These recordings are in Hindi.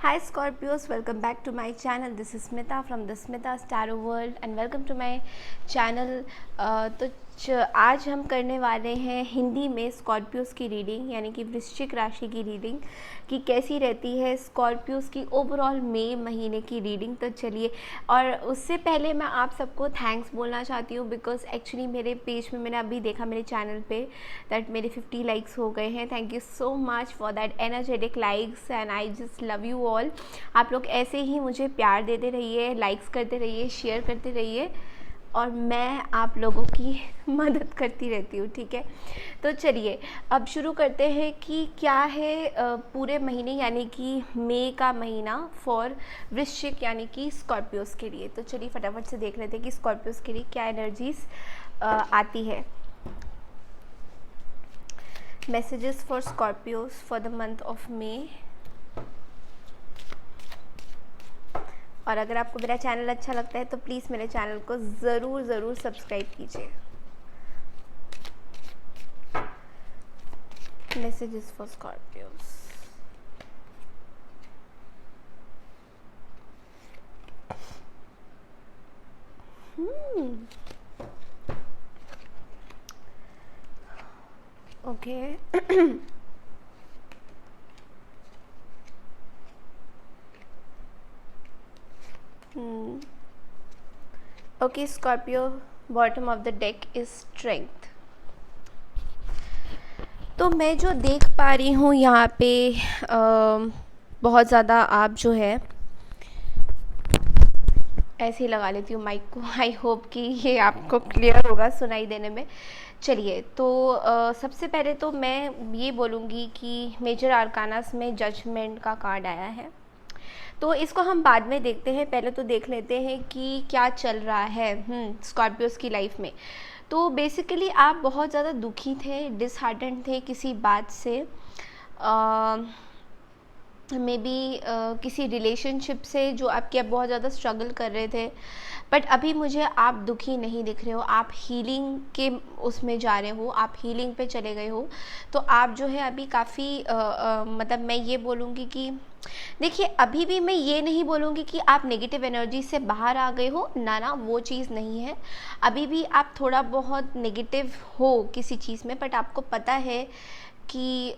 Hi Scorpios, welcome back to my channel. This is Smita from the Smita Tarot World and welcome to my channel. आज हम करने वाले हैं हिंदी में स्कॉर्पियोस की रीडिंग, यानी कि वृश्चिक राशि की रीडिंग कि कैसी रहती है स्कॉर्पियोस की ओवरऑल मई महीने की रीडिंग। तो चलिए, और उससे पहले मैं आप सबको थैंक्स बोलना चाहती हूँ बिकॉज एक्चुअली मेरे पेज में मैंने अभी देखा मेरे चैनल पे दैट मेरे 50 लाइक्स हो गए हैं। Thank you so much for that energetic likes and I just love you all. आप लोग ऐसे ही मुझे प्यार देते रहिए, लाइक्स करते रहिए, शेयर करते रहिए और मैं आप लोगों की मदद करती रहती हूँ, ठीक है। तो चलिए अब शुरू करते हैं कि क्या है पूरे महीने यानी कि मई का महीना फॉर वृश्चिक यानी कि स्कॉर्पियोस के लिए। तो चलिए फटाफट से देख लेते हैं कि स्कॉर्पियोस के लिए क्या एनर्जीज आती है। Messages for Scorpios for the month of May. और अगर आपको मेरा चैनल अच्छा लगता है तो प्लीज़ मेरे चैनल को ज़रूर सब्सक्राइब कीजिए। Messages for Scorpios. Okay okay Scorpio, bottom of the deck is strength. तो मैं जो देख पा रही हूँ यहाँ पे बहुत ज़्यादा आप जो है ऐसे ही लगा लेती हूँ माइक को। आई होप कि ये आपको क्लियर होगा सुनाई देने में। चलिए तो सबसे पहले तो मैं ये बोलूँगी कि मेजर आर्कानास में जजमेंट का कार्ड आया है, तो इसको हम बाद में देखते हैं। पहले तो देख लेते हैं कि क्या चल रहा है स्कॉर्पियोस की लाइफ में। तो बेसिकली आप बहुत ज़्यादा दुखी थे, डिसहार्टेंड थे किसी बात से, मे बी किसी रिलेशनशिप से जो आपके अब बहुत ज़्यादा स्ट्रगल कर रहे थे। बट अभी मुझे आप दुखी नहीं दिख रहे हो, आप हीलिंग के उसमें जा रहे हो, आप हीलिंग पे चले गए हो। तो आप जो है अभी काफ़ी मतलब मैं ये बोलूँगी कि देखिए, अभी भी मैं ये नहीं बोलूँगी कि आप नेगेटिव एनर्जी से बाहर आ गए हो, ना वो चीज़ नहीं है। अभी भी आप थोड़ा बहुत नेगेटिव हो किसी चीज़ में, बट आपको पता है कि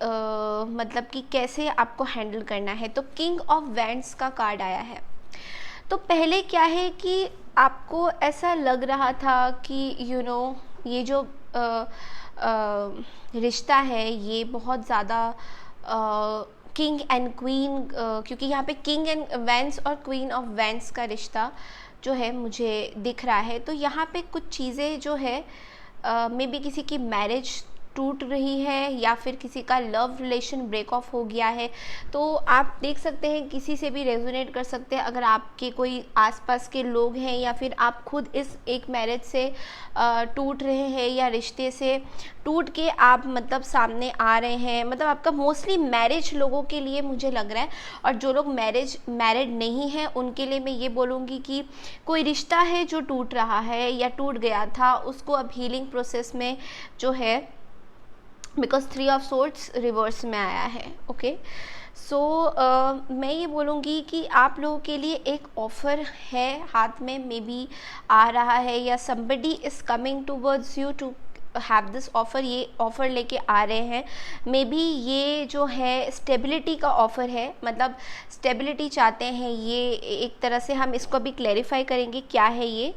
मतलब कि कैसे आपको हैंडल करना है। तो किंग ऑफ वैंड्स का कार्ड आया है। तो पहले क्या है कि आपको ऐसा लग रहा था कि ये जो रिश्ता है ये बहुत ज़्यादा किंग एंड क्वीन, क्योंकि यहाँ पे किंग एंड वैंस और क्वीन ऑफ वैंस का रिश्ता जो है मुझे दिख रहा है। तो यहाँ पे कुछ चीज़ें जो है मे बी किसी की मैरिज टूट रही है या फिर किसी का लव रिलेशन ब्रेक ऑफ हो गया है। तो आप देख सकते हैं, किसी से भी रेजोनेट कर सकते हैं अगर आपके कोई आसपास के लोग हैं या फिर आप खुद इस एक मैरिज से टूट रहे हैं या रिश्ते से टूट के आप मतलब सामने आ रहे हैं। मतलब आपका मोस्टली मैरिज लोगों के लिए मुझे लग रहा है, और जो लोग मैरिड नहीं हैं उनके लिए मैं ये बोलूँगी कि कोई रिश्ता है जो टूट रहा है या टूट गया था, उसको अब हीलिंग प्रोसेस में जो है, बिकॉज 3 ऑफ सोर्ड्स रिवर्स में आया है। ओके सो मैं ये बोलूँगी कि आप लोगों के लिए एक ऑफ़र है हाथ में, मे बी आ रहा है, या somebody is coming towards you to have this offer. ये ऑफ़र लेके आ रहे हैं। मे बी ये जो है स्टेबिलिटी का ऑफ़र है, मतलब स्टेबिलिटी चाहते हैं ये। एक तरह से हम इसको भी क्लैरिफाई करेंगे क्या है ये।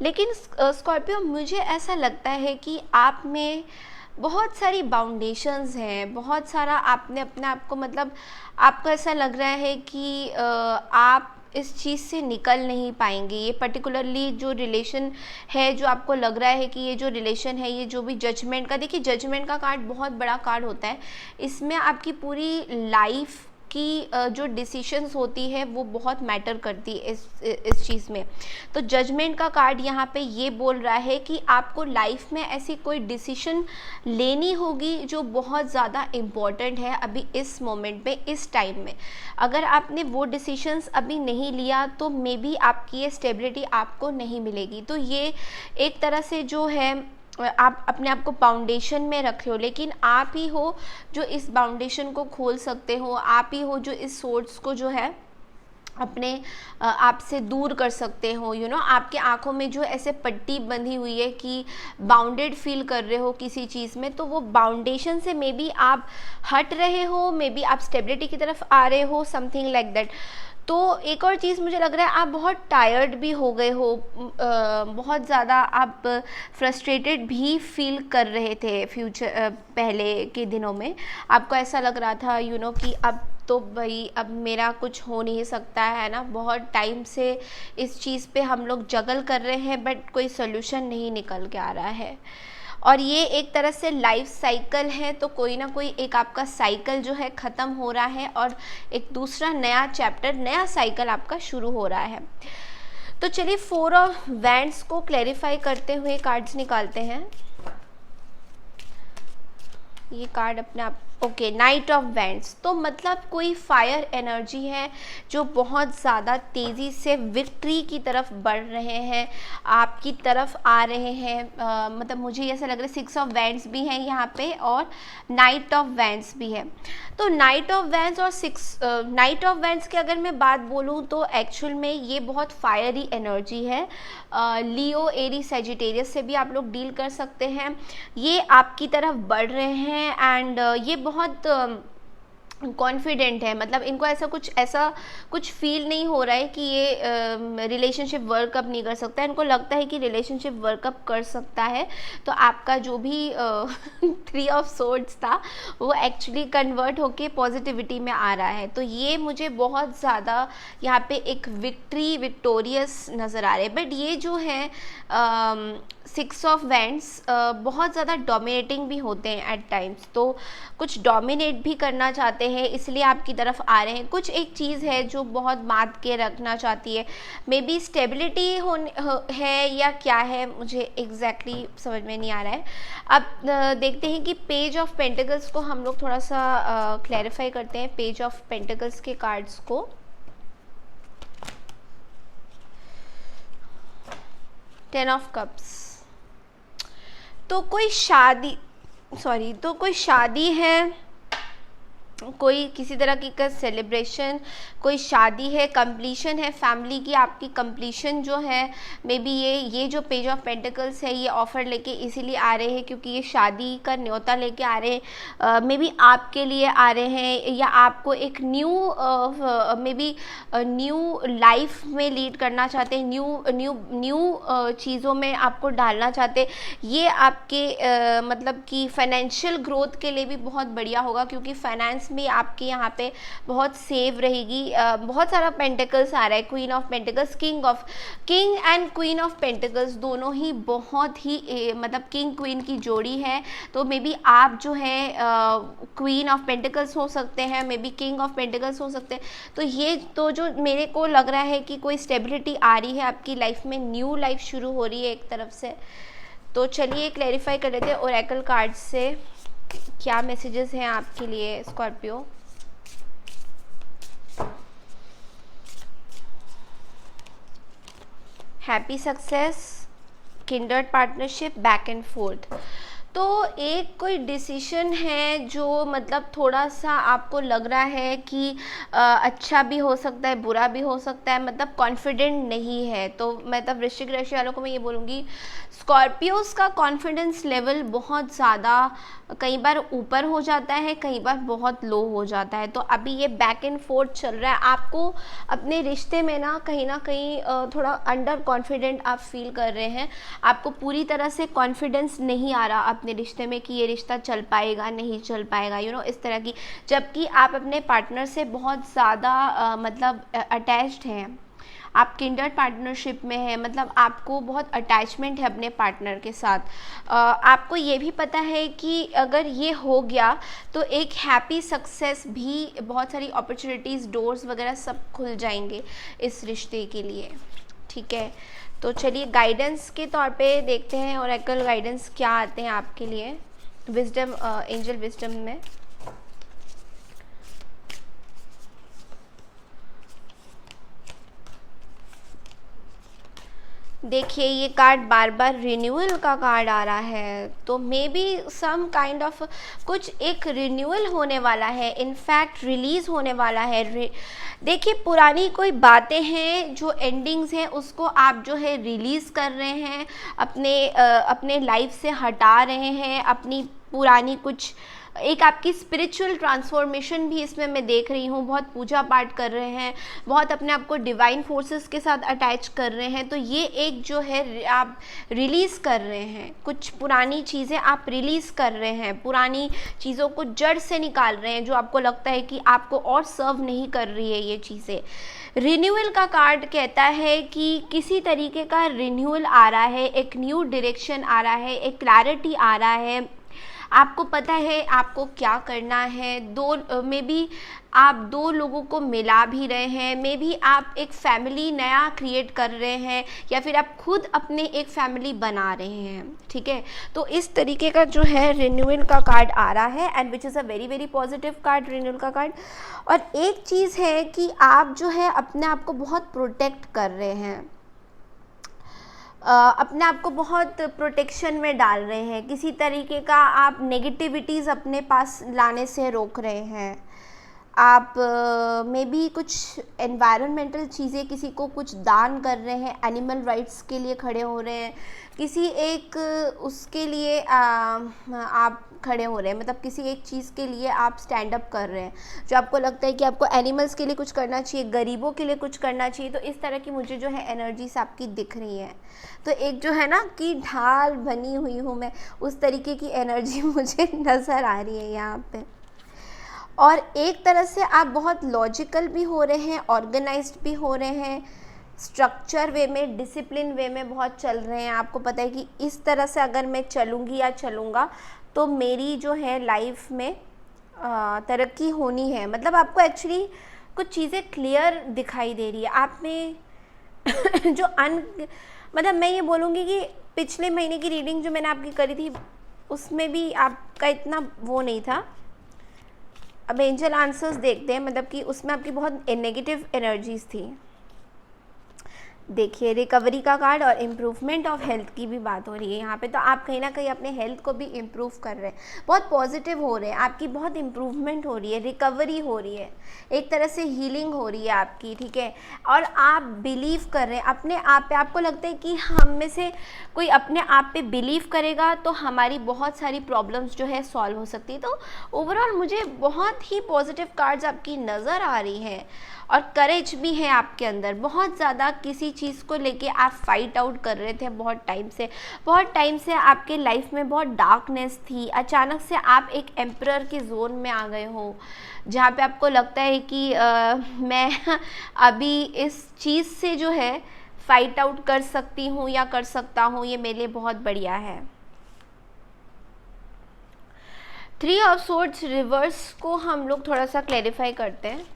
लेकिन स्कॉर्पियो, मुझे ऐसा लगता है कि आप में बहुत सारी बाउंडेशंस हैं, बहुत सारा आपने अपने आप को, मतलब आपको ऐसा लग रहा है कि आप इस चीज़ से निकल नहीं पाएंगे। ये पर्टिकुलरली जो रिलेशन है, जो आपको लग रहा है कि ये जो रिलेशन है, ये जो भी जजमेंट का, देखिए जजमेंट का कार्ड बहुत बड़ा कार्ड होता है। इसमें आपकी पूरी लाइफ की जो डिसीशंस होती है वो बहुत मैटर करती है इस चीज़ में। तो जजमेंट का कार्ड यहाँ पे ये बोल रहा है कि आपको लाइफ में ऐसी कोई डिसीशन लेनी होगी जो बहुत ज़्यादा इम्पॉर्टेंट है अभी इस मोमेंट में, इस टाइम में। अगर आपने वो डिसीशंस अभी नहीं लिया तो मे बी आपकी ये स्टेबिलिटी आपको नहीं मिलेगी। तो ये एक तरह से जो है आप अपने आप को बाउंडेशन में रख रहे हो, लेकिन आप ही हो जो इस बाउंडेशन को खोल सकते हो, आप ही हो जो इस सोर्स को जो है अपने आप से दूर कर सकते हो। आपके आंखों में जो ऐसे पट्टी बंधी हुई है कि बाउंडेड फील कर रहे हो किसी चीज़ में, तो वो बाउंडेशन से मे बी आप हट रहे हो, मे बी आप स्टेबिलिटी की तरफ आ रहे हो, समथिंग लाइक दैट। तो एक और चीज़ मुझे लग रहा है, आप बहुत टायर्ड भी हो गए हो, बहुत ज़्यादा आप फ्रस्ट्रेटेड भी फील कर रहे थे पहले के दिनों में। आपको ऐसा लग रहा था कि अब तो भाई अब मेरा कुछ हो नहीं सकता है ना, बहुत टाइम से इस चीज़ पे हम लोग जगल कर रहे हैं बट कोई सोल्यूशन नहीं निकल के आ रहा है। और ये एक तरह से लाइफ साइकिल है, तो कोई ना कोई एक आपका साइकिल जो है ख़त्म हो रहा है और एक दूसरा नया चैप्टर, नया साइकिल आपका शुरू हो रहा है। तो चलिए 4 ऑफ वैंड्स को क्लैरिफाई करते हुए कार्ड्स निकालते हैं। ये कार्ड अपने आप ओके, नाइट ऑफ वैंड्स, तो मतलब कोई फायर एनर्जी है जो बहुत ज़्यादा तेज़ी से विक्ट्री की तरफ बढ़ रहे हैं, आपकी तरफ आ रहे हैं। मतलब मुझे ऐसा लग रहा है 6 ऑफ वैंड्स भी हैं यहाँ पे और नाइट ऑफ वैंड्स भी है। तो नाइट ऑफ वैंड्स और नाइट ऑफ वैंड्स की अगर मैं बात बोलूँ तो एक्चुअल में ये बहुत फायरी एनर्जी है। लियो, एरी, सैजिटेरियस से भी आप लोग डील कर सकते हैं। ये आपकी तरफ बढ़ रहे हैं एंड ये बहुत कॉन्फिडेंट है, मतलब इनको ऐसा कुछ फील नहीं हो रहा है कि ये रिलेशनशिप वर्कअप नहीं कर सकता है। इनको लगता है कि रिलेशनशिप वर्कअप कर सकता है, तो आपका जो भी 3 ऑफ सोर्ड्स था वो एक्चुअली कन्वर्ट होके पॉजिटिविटी में आ रहा है। तो ये मुझे बहुत ज़्यादा यहाँ पे एक विक्टोरियस नज़र आ रहे हैं। बट ये जो है 6 ऑफ वैंड्स बहुत ज़्यादा डोमिनेटिंग भी होते हैं एट टाइम्स, तो कुछ डोमिनेट भी करना चाहते हैं, इसलिए आपकी तरफ आ रहे हैं। कुछ एक चीज़ है जो बहुत बांध के रखना चाहती है, मे बी स्टेबिलिटी है या क्या है, मुझे एग्जैक्टली समझ में नहीं आ रहा है। अब देखते हैं कि पेज ऑफ पेंटिकल्स को हम लोग थोड़ा सा क्लैरिफाई करते हैं, पेज ऑफ पेंटिकल्स के कार्ड्स को। टेन ऑफ कप्स, तो कोई शादी है, कोई किसी तरह की का सेलिब्रेशन, कोई शादी है, कंप्लीशन है फैमिली की, आपकी कंप्लीशन जो है मे बी ये जो पेज ऑफ पेंटिकल्स है ये ऑफ़र लेके इसीलिए आ रहे हैं क्योंकि ये शादी का न्योता लेके आ रहे हैं, मे बी आपके लिए आ रहे हैं या आपको एक न्यू लाइफ में लीड करना चाहते हैं, न्यू चीज़ों में आपको डालना चाहते हैं। ये आपके मतलब कि फाइनेंशियल ग्रोथ के लिए भी बहुत बढ़िया होगा क्योंकि फाइनेंस में आपके यहाँ पे बहुत सेव रहेगी। बहुत सारा पेंटिकल्स आ रहा है, queen of pentacles, king and queen of pentacles दोनों ही बहुत ही मतलब किंग क्वीन की जोड़ी है। तो मे बी आप जो है क्वीन ऑफ पेंटिकल्स हो सकते हैं, may be king of pentacles हो सकते हैं। तो ये तो जो मेरे को लग रहा है कि कोई स्टेबिलिटी आ रही है आपकी लाइफ में, न्यू लाइफ शुरू हो रही है एक तरफ से। तो चलिए क्लैरिफाई कर लेते हैं ओरेकल कार्ड से क्या मैसेजेस हैं आपके लिए Scorpio. Happy success, kindred partnership, back and fourth. तो एक कोई डिसीजन है जो मतलब थोड़ा सा आपको लग रहा है कि अच्छा भी हो सकता है, बुरा भी हो सकता है, मतलब कॉन्फिडेंट नहीं है। तो मतलब वृश्चिक राशि वालों को मैं ये बोलूँगी, स्कॉर्पियोज का कॉन्फिडेंस लेवल बहुत ज़्यादा कई बार ऊपर हो जाता है, कई बार बहुत लो हो जाता है। तो अभी ये बैक एंड फोर्थ चल रहा है, आपको अपने रिश्ते में ना कहीं थोड़ा अंडर कॉन्फिडेंट आप फील कर रहे हैं, आपको पूरी तरह से कॉन्फिडेंस नहीं आ रहा अपने रिश्ते में कि ये रिश्ता चल पाएगा नहीं चल पाएगा, इस तरह की। जबकि आप अपने पार्टनर से बहुत ज़्यादा मतलब अटैच्ड हैं, आप किंडर्ड पार्टनरशिप में है, मतलब आपको बहुत अटैचमेंट है अपने पार्टनर के साथ। आपको ये भी पता है कि अगर ये हो गया तो एक हैप्पी सक्सेस भी, बहुत सारी अपॉर्चुनिटीज़, डोर्स वगैरह सब खुल जाएंगे इस रिश्ते के लिए। ठीक है, तो चलिए गाइडेंस के तौर पे देखते हैं ओरेकल गाइडेंस क्या आते हैं आपके लिए विजडम, एंजल विजडम में। देखिए ये कार्ड बार बार रिन्यूअल का कार्ड आ रहा है, तो maybe some kind of कुछ एक रिन्यूअल होने वाला है, इनफैक्ट रिलीज़ होने वाला है। देखिए पुरानी कोई बातें हैं जो एंडिंग्स हैं उसको आप जो है रिलीज़ कर रहे हैं, अपने लाइफ से हटा रहे हैं, अपनी पुरानी कुछ एक आपकी स्पिरिचुअल ट्रांसफॉर्मेशन भी इसमें मैं देख रही हूँ। बहुत पूजा पाठ कर रहे हैं, बहुत अपने आप को डिवाइन फोर्सेस के साथ अटैच कर रहे हैं। तो ये एक जो है आप रिलीज़ कर रहे हैं, कुछ पुरानी चीज़ें आप रिलीज़ कर रहे हैं, पुरानी चीज़ों को जड़ से निकाल रहे हैं जो आपको लगता है कि आपको और सर्व नहीं कर रही है ये चीज़ें। रिन्यूअल का कार्ड कहता है कि किसी तरीके का रिन्यूअल आ रहा है, एक न्यू डायरेक्शन आ रहा है, एक क्लैरिटी आ रहा है, आपको पता है आपको क्या करना है। मे बी आप दो लोगों को मिला भी रहे हैं, मे बी आप एक फैमिली नया क्रिएट कर रहे हैं, या फिर आप खुद अपने एक फैमिली बना रहे हैं, ठीक है। तो इस तरीके का जो है रिन्यूअल का कार्ड आ रहा है, and which is a very very positive card, renewal का कार्ड। और एक चीज़ है कि आप जो है अपने आप को बहुत प्रोटेक्ट कर रहे हैं, अपने आप को बहुत प्रोटेक्शन में डाल रहे हैं, किसी तरीके का आप नेगेटिविटीज़ अपने पास लाने से रोक रहे हैं। आप मे बी कुछ एनवायरमेंटल चीज़ें, किसी को कुछ दान कर रहे हैं, एनिमल राइट्स के लिए खड़े हो रहे हैं, किसी एक उसके लिए आप खड़े हो रहे हैं, मतलब किसी एक चीज़ के लिए आप स्टैंड अप कर रहे हैं जो आपको लगता है कि आपको एनिमल्स के लिए कुछ करना चाहिए, गरीबों के लिए कुछ करना चाहिए। तो इस तरह की मुझे जो है एनर्जीज आपकी दिख रही हैं। तो एक जो है ना कि ढाल बनी हुई हूँ मैं, उस तरीके की एनर्जी मुझे नज़र आ रही है यहाँ पे। और एक तरह से आप बहुत लॉजिकल भी हो रहे हैं, ऑर्गेनाइज्ड भी हो रहे हैं, स्ट्रक्चर वे में, डिसिप्लिन वे में बहुत चल रहे हैं। आपको पता है कि इस तरह से अगर मैं चलूँगी या चलूँगा तो मेरी जो है लाइफ में तरक्की होनी है। मतलब आपको एक्चुअली कुछ चीज़ें क्लियर दिखाई दे रही है आप में जो मतलब मैं ये बोलूँगी कि पिछले महीने की रीडिंग जो मैंने आपकी करी थी उसमें भी आपका इतना वो नहीं था। अब एंजल आंसर्स देखते हैं, मतलब कि उसमें आपकी बहुत नेगेटिव एनर्जीज थी। देखिए रिकवरी का कार्ड और इम्प्रूवमेंट ऑफ हेल्थ की भी बात हो रही है यहाँ पे। तो आप कहीं ना कहीं अपने हेल्थ को भी इम्प्रूव कर रहे हैं, बहुत पॉजिटिव हो रहे हैं, आपकी बहुत इम्प्रूवमेंट हो रही है, रिकवरी हो रही है, एक तरह से हीलिंग हो रही है आपकी, ठीक है। और आप बिलीव कर रहे हैं अपने आप पे। आपको लगता है कि हम में से कोई अपने आप पे बिलीव करेगा तो हमारी बहुत सारी प्रॉब्लम्स जो है सॉल्व हो सकती है। तो ओवरऑल मुझे बहुत ही पॉजिटिव कार्ड्स आपकी नज़र आ रही हैं, और करेज भी है आपके अंदर बहुत ज़्यादा। किसी चीज़ को लेके आप फाइट आउट कर रहे थे बहुत टाइम से आपके लाइफ में बहुत डार्कनेस थी। अचानक से आप एक एम्परर के जोन में आ गए हो, जहाँ पे आपको लगता है कि मैं अभी इस चीज़ से जो है फाइट आउट कर सकती हूँ या कर सकता हूँ, ये मेरे लिए बहुत बढ़िया है। 3 ऑफ सोर्ड्स रिवर्स को हम लोग थोड़ा सा क्लैरिफाई करते हैं।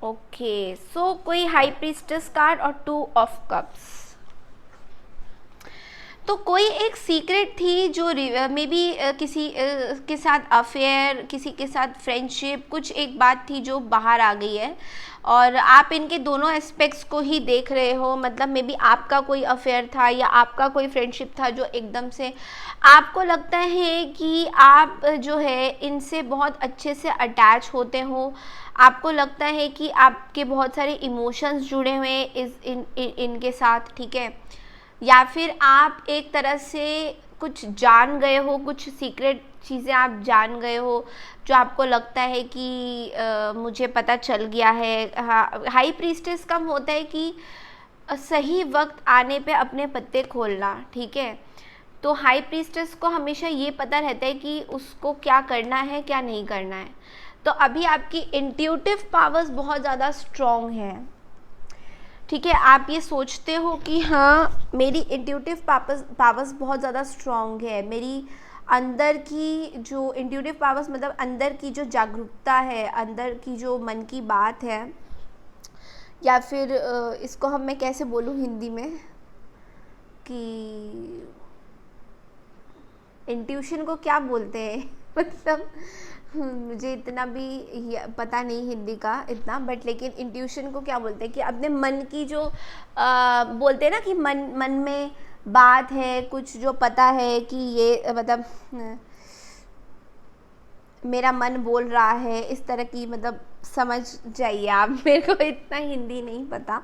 ओके, सो कोई हाई प्रीस्टेस कार्ड और 2 ऑफ कप्स। तो कोई एक सीक्रेट थी जो मे बी किसी के साथ अफेयर, किसी के साथ फ्रेंडशिप, कुछ एक बात थी जो बाहर आ गई है, और आप इनके दोनों एस्पेक्ट्स को ही देख रहे हो। मतलब मे बी आपका कोई अफेयर था या आपका कोई फ्रेंडशिप था जो एकदम से आपको लगता है कि आप जो है इनसे बहुत अच्छे से अटैच होते हो। आपको लगता है कि आपके बहुत सारे इमोशंस जुड़े हुए हैं इनके साथ, ठीक है। या फिर आप एक तरह से कुछ जान गए हो, कुछ सीक्रेट चीज़ें आप जान गए हो जो आपको लगता है कि मुझे पता चल गया है। हाई प्रीस्टेस कम होता है कि सही वक्त आने पे अपने पत्ते खोलना, ठीक है। तो हाई प्रीस्टेस को हमेशा ये पता रहता है कि उसको क्या करना है, क्या नहीं करना है। तो अभी आपकी इंट्यूटिव पावर्स बहुत ज़्यादा स्ट्रॉन्ग है, ठीक है। आप ये सोचते हो कि हाँ मेरी इंट्यूटिव पावर्स बहुत ज़्यादा स्ट्रॉन्ग है, मेरी अंदर की जो इंट्यूटिव पावर्स मतलब अंदर की जो जागरूकता है, अंदर की जो मन की बात है, या फिर इसको मैं कैसे बोलूँ हिंदी में कि इंट्यूशन को क्या बोलते हैं मतलब मुझे इतना भी पता नहीं हिंदी का इतना, बट लेकिन इंट्यूशन को क्या बोलते हैं कि अपने मन की जो बोलते हैं ना कि मन में बात है कुछ जो पता है कि ये मतलब मेरा मन बोल रहा है, इस तरह की, मतलब समझ जाइए आप, मेरे को इतना हिंदी नहीं पता।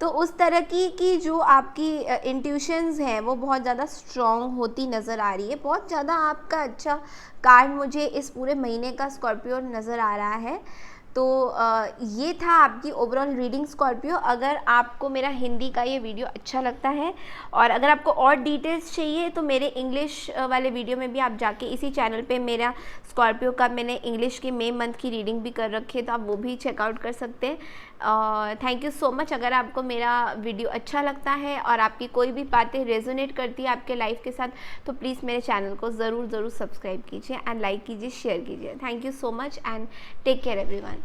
तो उस तरह की जो आपकी इंट्यूशंस हैं वो बहुत ज़्यादा स्ट्रॉन्ग होती नज़र आ रही है। बहुत ज़्यादा आपका अच्छा कार्ड मुझे इस पूरे महीने का स्कॉर्पियो नज़र आ रहा है। तो ये था आपकी ओवरऑल रीडिंग स्कॉर्पियो। अगर आपको मेरा हिंदी का ये वीडियो अच्छा लगता है और अगर आपको और डिटेल्स चाहिए तो मेरे इंग्लिश वाले वीडियो में भी आप जाके इसी चैनल पे मेरा स्कॉर्पियो का मैंने इंग्लिश की मई मंथ की रीडिंग भी कर रखी है, तो आप वो भी चेकआउट कर सकते हैं। Thank you so much. अगर आपको मेरा वीडियो अच्छा लगता है और आपकी कोई भी बातें रेजोनेट करती है आपके लाइफ के साथ, तो प्लीज़ मेरे चैनल को ज़रूर सब्सक्राइब कीजिए एंड लाइक कीजिए, शेयर कीजिए। Thank you so much and take care everyone.